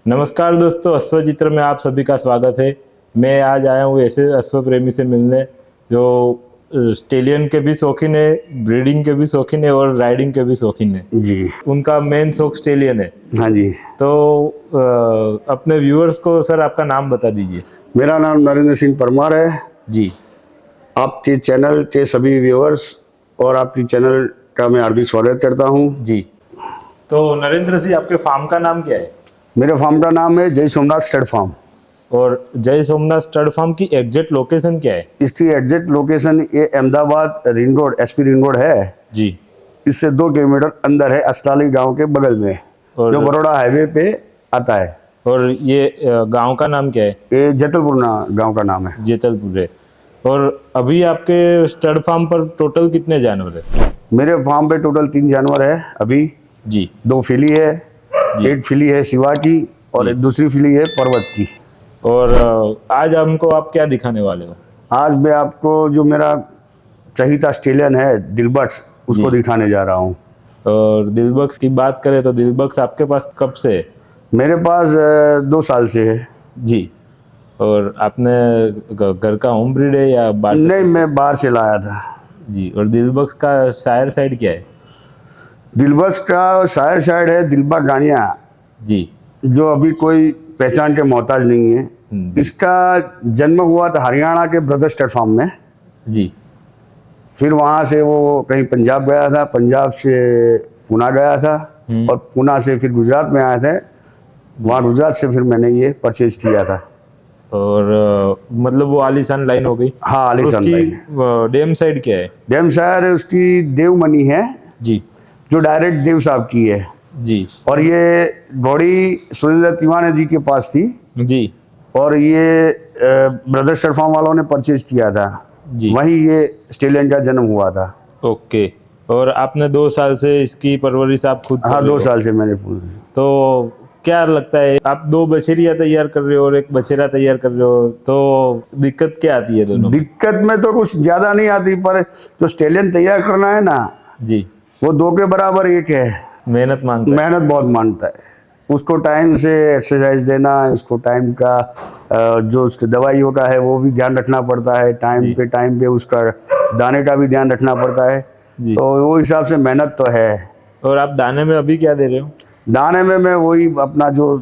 नमस्कार दोस्तों, अश्व चित्र में आप सभी का स्वागत है। मैं आज आया हूँ ऐसे अश्व प्रेमी से मिलने जो स्टेलियन के भी शौकीन है, ब्रीडिंग के भी शौकीन है और राइडिंग के भी शौकीन है। जी। उनका मेन शौक स्टेलियन है। हाँ जी। तो अपने व्यूअर्स को सर आपका नाम बता दीजिए। मेरा नाम नरेंद्र सिंह परमार है। जी। आपके चैनल के सभी व्यूअर्स और आपकी चैनल का मैं हार्दिक स्वागत करता हूँ। जी। तो नरेंद्र सिंह, आपके फार्म का नाम क्या है? मेरे फार्म का नाम है जय सोमनाथ स्टड फार्म। और जय सोमनाथ स्टड फार्म की एग्जैक्ट लोकेशन क्या है? इसकी एग्जैक्ट लोकेशन ये Ahmedabad ring road, SP ring road है जी। इससे 2 किलोमीटर अंदर है, अस्ताली गांव के बगल में, जो बड़ौदा हाईवे पे आता है। और ये गांव का नाम क्या है? ये जेतलपुर गांव का नाम है। जेतलपुर है। और अभी आपके स्टड फार्म पर टोटल कितने जानवर है? मेरे फार्म पे टोटल 3 जानवर है अभी जी। 2 फिली है, एक फिली है शिवा की और एक दूसरी फिली है पर्वत की। और आज हमको आप क्या दिखाने वाले हो? आज मैं आपको जो मेरा चहीता स्टेलियन है दिलबक्स, उसको दिखाने जा रहा हूँ। और दिलबक्स की बात करें तो दिलबक्स आपके पास कब से है? मेरे पास 2 साल से है जी। और आपने घर का होम ब्रीड है या बाहर से? नहीं, मैं बाहर से लाया था जी। और दिलबक्स का शायर साइड क्या है? दिलबक्स का शायर साइड है दिलबा गानिया जी। जो अभी कोई पहचान के मोहताज नहीं है। इसका जन्म हुआ था हरियाणा के ब्रदर स्टड फार्म में जी। फिर वहाँ से वो कहीं पंजाब गया था, पंजाब से पुणे गया था और पुणे से फिर गुजरात में आए थे। वहाँ गुजरात से फिर मैंने ये परचेज किया था। और मतलब वो आलीशान लाइन हो गई। हाँ, आलीशान लाइन। डैम साइड क्या है? डैम साइड उसकी देवमणि है जी। जो डायरेक्ट देव साहब की है जी। और ये घोड़ी सुरेंद्र तिवारी जी के पास थी जी। और ये ब्रदर स्टड फार्म वालों ने परचेज किया था जी। वहीं ये स्टेलियन का जन्म हुआ था। ओके। और आपने 2 साल से इसकी परवरिश आप खुद? हाँ, 2 साल से मैंने। तो क्या लगता है, आप 2 बछेरिया तैयार कर रहे हो और 1 बछेरा तैयार कर रहे हो, तो दिक्कत क्या आती है दोनों? दिक्कत में तो कुछ ज्यादा नहीं आती, पर जो स्टेलियन तैयार करना है ना जी, वो 2 के बराबर 1 है। मेहनत मांगता है। मेहनत बहुत मांगता है। उसको टाइम से एक्सरसाइज देना, उसको टाइम का जो उसके दवाइयों का है वो भी ध्यान रखना पड़ता है, टाइम पे उसका दाने का भी ध्यान रखना पड़ता है जी। तो वो हिसाब से मेहनत तो है। और आप दाने में अभी क्या दे रहे हो? दाने में मैं वही अपना जो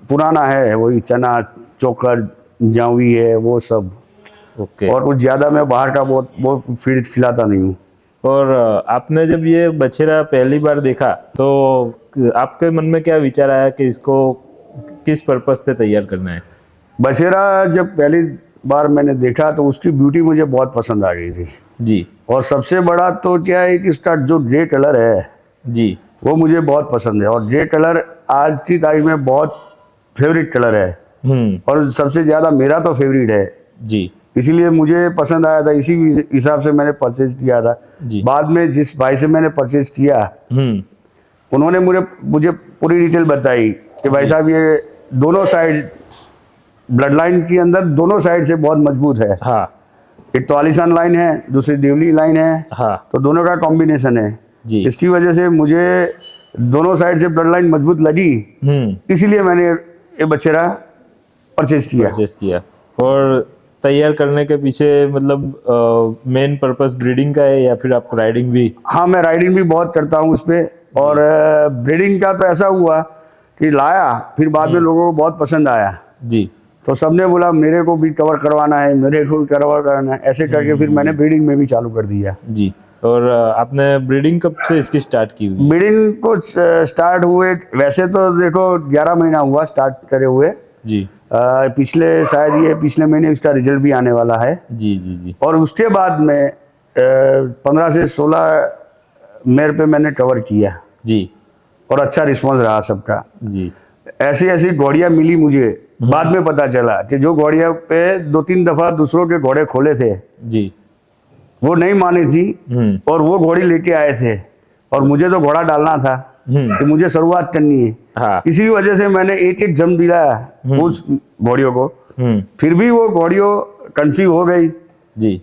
पुराना है वही चना, चोकर, जावी है वो सब। ओके। और कुछ ज़्यादा मैं बाहर का बहुत फीड खिलाता नहीं हूँ। और आपने जब ये बछेरा पहली बार देखा तो आपके मन में क्या विचार आया कि इसको किस पर्पज से तैयार करना है? बछेरा जब पहली बार मैंने देखा तो उसकी ब्यूटी मुझे बहुत पसंद आ गई थी जी। और सबसे बड़ा तो क्या है कि इसका जो ग्रे कलर है जी, वो मुझे बहुत पसंद है और ग्रे कलर आज की तारीख में बहुत फेवरेट कलर है और सबसे ज़्यादा मेरा तो फेवरेट है जी। इसीलिए मुझे पसंद आया था, इसी हिसाब से मैंने परचेज किया था जी। बाद में जिस भाई से मैंने परचेज किया उन्होंने मुझे पूरी डिटेल बताई कि भाई साहब ये दोनों साइड ब्लड लाइन के अंदर दोनों साइड से बहुत मजबूत है। हाँ। एक तो आलीशान लाइन है, दूसरी देवली लाइन है। हाँ। तो दोनों का कॉम्बिनेशन है जी। इसकी वजह से मुझे दोनों साइड से ब्लड लाइन मजबूत लगी, इसीलिए मैंने ये बछेरा परचेज किया। और तैयार करने के पीछे मतलब मेन पर्पस ब्रीडिंग का है या फिर आपको राइडिंग भी? हाँ, मैं राइडिंग भी बहुत करता हूँ उस पर। और ब्रीडिंग का तो ऐसा हुआ कि लाया, फिर बाद में लोगों को बहुत पसंद आया जी। तो सबने बोला मेरे को भी कवर करवाना है, मेरे को भी कवर करवाना है, ऐसे करके फिर मैंने ब्रीडिंग में भी चालू कर दिया जी। और आपने ब्रीडिंग कब से इसकी स्टार्ट की हुई? ब्रीडिंग को स्टार्ट हुए वैसे तो देखो 11 महीना हुआ स्टार्ट करे हुए जी। पिछले महीने इसका रिजल्ट भी आने वाला है जी जी जी। और उसके बाद में 15 से 16 मेयर पे मैंने कवर किया जी और अच्छा रिस्पांस रहा सबका जी। ऐसी घोड़ियाँ मिली मुझे, बाद में पता चला कि जो घोड़िया पे 2-3 दफा दूसरों के घोड़े खोले थे जी, वो नहीं मानी थी और वो घोड़ी लेके आए थे और मुझे तो घोड़ा डालना था कि मुझे शुरुआत करनी है। हाँ। इसी वजह से मैंने एक जम दिलाया उस घोड़ियों को, फिर भी वो घोड़ियों कंसीव हो गई जी।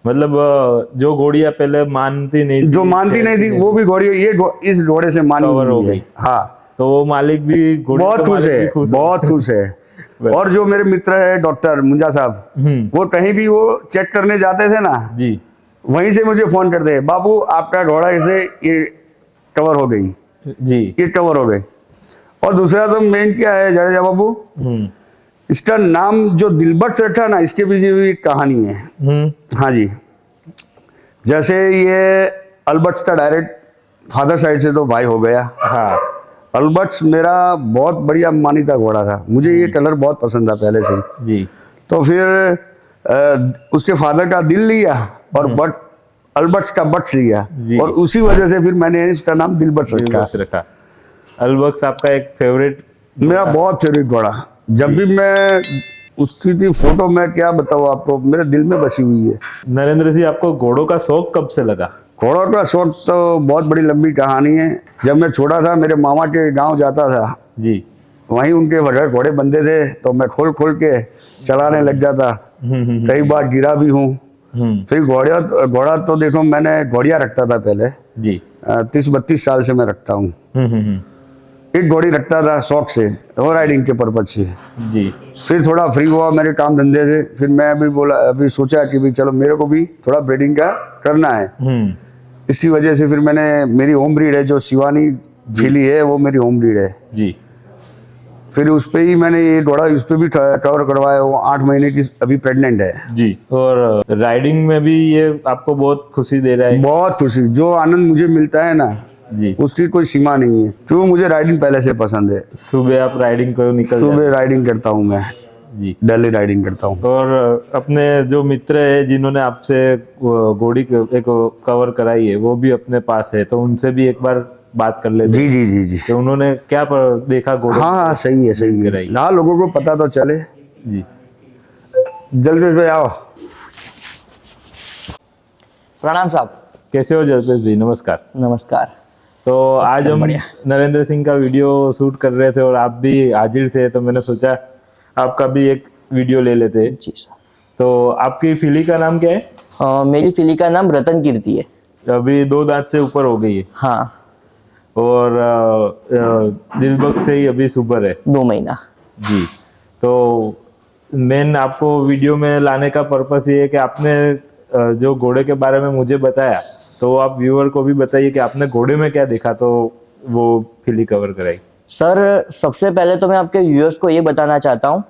मतलब जो घोड़ियां पहले मानती नहीं थी, जो मानती नहीं थी वो भी घोड़ी इस घोड़े से मानी हो गई। हाँ, तो वो मालिक भी घोड़े बहुत के खुश मालिक भी है, खुश बहुत खुश है। और जो मेरे मित्र है डॉक्टर मुंजा साहब, वो कहीं भी वो चेक करने जाते थे ना, जी वहीं से मुझे फोन करते हैं, बाबू आपका घोड़ा ऐसे ये कवर हो गई, जी ये कवर हो गई। और दूसरा तो मेन क्या है जडेजा बाबू, इसका नाम जो दिलबख्श रखा ना, इसके पीछे भी एक कहानी है। हाँ जी, जैसे ये अल्बर्ट्स का डायरेक्ट फादर साइड से तो भाई हो गया। हाँ अल्बर्ट्स मेरा बहुत बढ़िया मानीता घोड़ा था, मुझे ये कलर बहुत पसंद था पहले से। जी तो फिर उसके फादर का दिल लिया और बट अल्बर्ट्स का बट्स लिया, जी। और उसी वजह से फिर मैंने इसका नाम दिलबख्श रखा। अल्बर्ट्स आपका एक फेवरेट, मेरा बहुत फेवरेट घोड़ा। जब भी मैं उसकी थी फोटो, मैं क्या बताऊँ आपको, मेरे दिल में बसी हुई है। नरेंद्र सिंह, आपको घोड़ों का शौक कब से लगा? घोड़ों का शौक तो बहुत बड़ी लंबी कहानी है। जब मैं छोटा था, मेरे मामा के गांव जाता था जी वहीं उनके बड़े घोड़े बंधे थे, तो मैं खोल खोल के चलाने लग जाता। कई बार गिरा भी हूँ। फिर घोड़ा तो देखो, मैंने घोड़िया रखता था पहले जी 30-32 साल से मैं रखता हूँ। एक घोड़ी रखता था शौक से और राइडिंग के पर्पज से। जी फिर थोड़ा फ्री हुआ मेरे काम धंधे से, फिर मैं अभी सोचा कि भाई चलो मेरे को भी थोड़ा ब्रीडिंग का करना है। इसकी वजह से फिर मैंने, मेरी होम ब्रीड है जो शिवानी फिली है, वो मेरी होम ब्रीड है जी। फिर उस पे ही मैंने ये घोड़ा उस पे भी कवर करवाया। वो 8 महीने की अभी प्रेग्नेंट है जी। और राइडिंग में भी ये आपको बहुत खुशी दे रहा है? बहुत खुशी, जो आनंद मुझे मिलता है ना जी, उसकी कोई सीमा नहीं है, क्योंकि मुझे राइडिंग पहले से पसंद है। सुबह आप राइडिंग करो, निकल सुबह राइडिंग करता हूँ मैं जी, डेली राइडिंग करता हूँ। और अपने जो मित्र है जिन्होंने आपसे घोड़ी एक कवर कराई है, वो भी अपने पास है, तो उनसे भी एक बार बात कर लेते। जी जी जी जी। तो उन्होंने क्या देखा घोड़े? हाँ सही है सही है, ना लोगों को पता तो चले। जी, जल्पेश भाई आओ। प्रणाम साहब। कैसे हो जल्पेश भाई? नमस्कार। नमस्कार। तो आज हम नरेंद्र सिंह का वीडियो शूट कर रहे थे और आप भी हाजिर थे, तो मैंने सोचा आपका भी एक वीडियो ले लेते हैं। जी सर। तो आपकी फिली का नाम क्या है? मेरी फिली का नाम रतन कीर्ति है। अभी 2 दांत से ऊपर हो गई है। हाँ। और दिलबख्श से ही अभी सुपर है 2 महीना। जी। तो मेन आपको वीडियो में लाने का पर्पस ये है कि आपने जो घोड़े के बारे में मुझे बताया, तो आप व्यूअर को भी बताइए कि आपने घोड़े में क्या देखा, तो वो फिली कवर कराई। सर सबसे पहले तो मैं आपके व्यूअर्स को ये बताना चाहता हूँ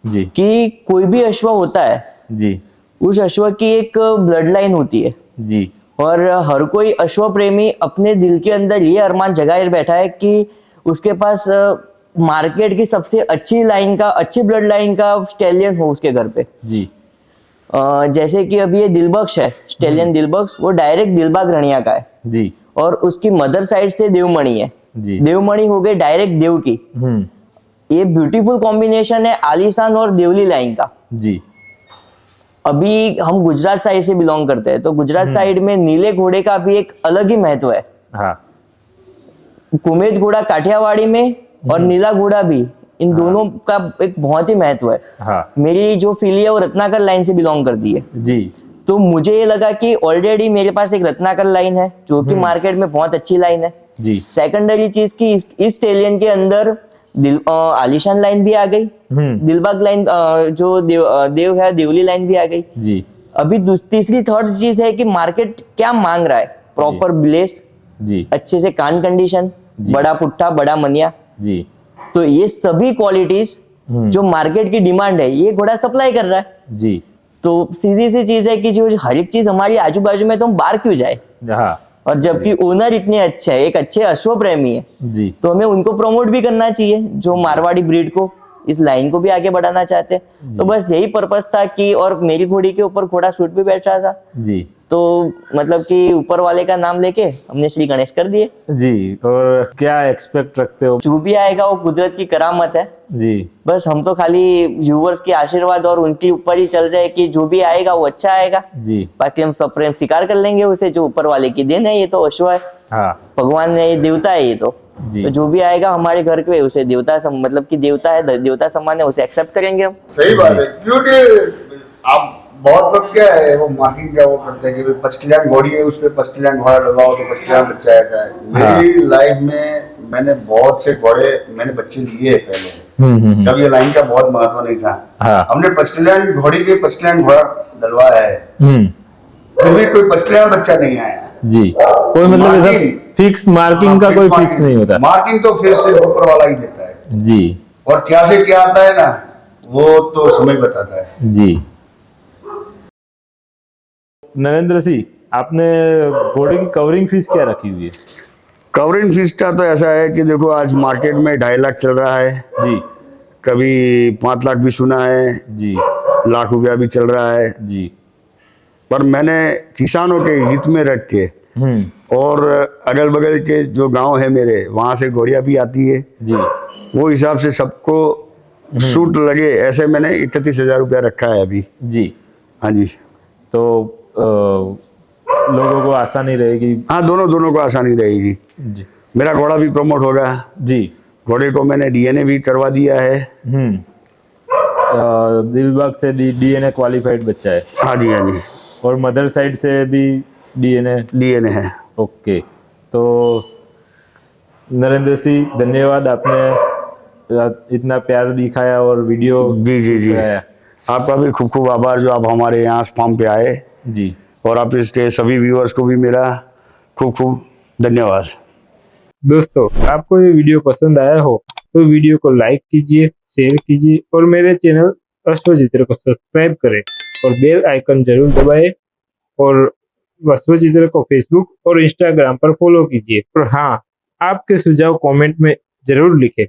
जी कि कोई भी अश्व होता है जी उस अश्व की एक ब्लड लाइन होती है जी, और हर कोई अश्व प्रेमी अपने दिल के अंदर ये अरमान जगाए बैठा है कि उसके पास मार्केट की सबसे अच्छी लाइन का, अच्छी ब्लड लाइन का स्टेलियन हो उसके घर पे जी जैसे कि अभी ये दिलबख्श है, स्टेलियन दिलबख्श, वो डायरेक्ट दिलबाग रणिया का है जी और उसकी मदर साइड से देवमणि है जी। देवमणि हो गई डायरेक्ट देव की। ये ब्यूटीफुल कॉम्बिनेशन है आलीशान और देवली लाइन का जी। अभी हम गुजरात साइड से बिलोंग करते हैं, तो गुजरात साइड में नीले घोड़े का भी एक अलग ही महत्व है। हाँ, कुमेद घोड़ा काठियावाड़ी में और नीला घोड़ा भी, इन दोनों का एक बहुत ही महत्व है। हाँ मेरी जो फिली है वो रत्नाकर लाइन से बिलोंग करती है, जी तो मुझे ये लगा कि ऑलरेडी मेरे पास एक रत्नाकर लाइन है जो कि मार्केट में बहुत अच्छी लाइन है जी। सेकेंडरी चीज की इस स्टेलियन के अंदर आलीशान लाइन भी आ गई, दिलबाग लाइन जो देव है, देवली लाइन भी आ गई जी अभी। तीसरी थर्ड चीज है कि मार्केट क्या मांग रहा है, प्रॉपर ब्लेस, जी अच्छे से कान कंडीशन, बड़ा पुट्ठा, बड़ा मनिया, जी तो ये सभी क्वालिटीज जो मार्केट की डिमांड है ये घोड़ा सप्लाई कर रहा है। जी। तो सीधी सी चीज है कि जो हर एक चीज हमारी आजू बाजू में, तो हम बाहर क्यों जाए। हाँ और जबकि ओनर इतने अच्छे हैं, एक अच्छे अश्व प्रेमी है, जी तो हमें उनको प्रमोट भी करना चाहिए जो मारवाड़ी ब्रीड को, इस लाइन को भी आगे बढ़ाना चाहते हैं। तो बस यही पर्पस था कि, और मेरी घोड़ी के ऊपर घोड़ा सूट भी बैठ रहा था, जी। तो मतलब कि ऊपर वाले का नाम लेके हमने श्री गणेश कर दिए जी। और क्या एक्सपेक्ट रखते हो? जो भी आएगा वो कुदरत की करामत है जी। बस हम तो खाली व्यूवर्स के आशीर्वाद और उनके ऊपर ही चल रहे हैं कि जो भी आएगा वो अच्छा आएगा। जी। बाकी हम सब प्रेम स्वीकार कर लेंगे उसे, जो ऊपर वाले की देन है, ये तो अश्व है, हाँ भगवान ने, ये देवता है, ये तो जो भी आएगा हमारे घर पे उसे देवता मतलब कि देवता है, देवता सम्मान है, उसे एक्सेप्ट करेंगे हम। सही बात है, क्योंकि आप बहुत लोग क्या है वो मार्किंग क्या वो करते हैं कि भाई पचकिलान घोड़ी है उस पर पचकिलान घोड़ा डलवाओ तो पचकिलान बच्चा आता है। मेरी लाइफ में मैंने बहुत से घोड़े मैंने बच्चे लिए हैं पहले, जब ये लाइन का बहुत महत्व नहीं था। हाँ। हमने पचकिलान घोड़ी पे पचकिलान घोड़ा डलवाया है, फिर भी कोई पचकिलान बच्चा नहीं आया। जी, कोई मतलब ऐसा मार्किंग- फिक्स मार्किंग का कोई फिक्स नहीं होता। मार्किंग तो फिर सिर्फ ऊपर वाला ही देता है जी और क्या से क्या आता है ना वो तो समय बताता है। जी। नरेंद्र सिंह, आपने घोड़े की कवरिंग फीस क्या रखी हुई है? कवरिंग फीस का तो ऐसा है कि देखो आज मार्केट में 2.5 लाख चल रहा है, जी कभी 5 लाख भी सुना है, जी लाख रुपया भी चल रहा है। जी। पर मैंने किसानों के हित में रख के और अगल बगल के जो गांव है मेरे वहां से घोड़ियां भी आती है जी वो हिसाब से सबको सूट लगे ऐसे मैंने 31,000 रुपया रखा है अभी। जी। हाँ जी। तो लोगों को आसानी रहेगी। हाँ दोनों को आसानी रहेगी। जी मेरा घोड़ा भी प्रमोट होगा। जी। घोड़े को मैंने डीएनए भी करवा दिया है। दिलबाग से डीएनए क्वालिफाइड बच्चा है। हाँ जी हाँ जी। और मदर साइड से भी डीएनए है। ओके। तो नरेंद्र सिंह, धन्यवाद, आपने इतना प्यार दिखाया और वीडियो जी दिखाया। आपका भी खूब खूब आभार जो आप हमारे यहाँ फार्म पे आए। जी। और आप इसके सभी व्यूअर्स को भी मेरा खूब खूब धन्यवाद। दोस्तों, आपको ये वीडियो पसंद आया हो तो वीडियो को लाइक कीजिए, शेयर कीजिए और मेरे चैनल अश्वचित्र को सब्सक्राइब करें और बेल आइकन जरूर दबाएं और अश्वचित्र को फेसबुक और इंस्टाग्राम पर फॉलो कीजिए। और हाँ, आपके सुझाव कमेंट में जरूर लिखें।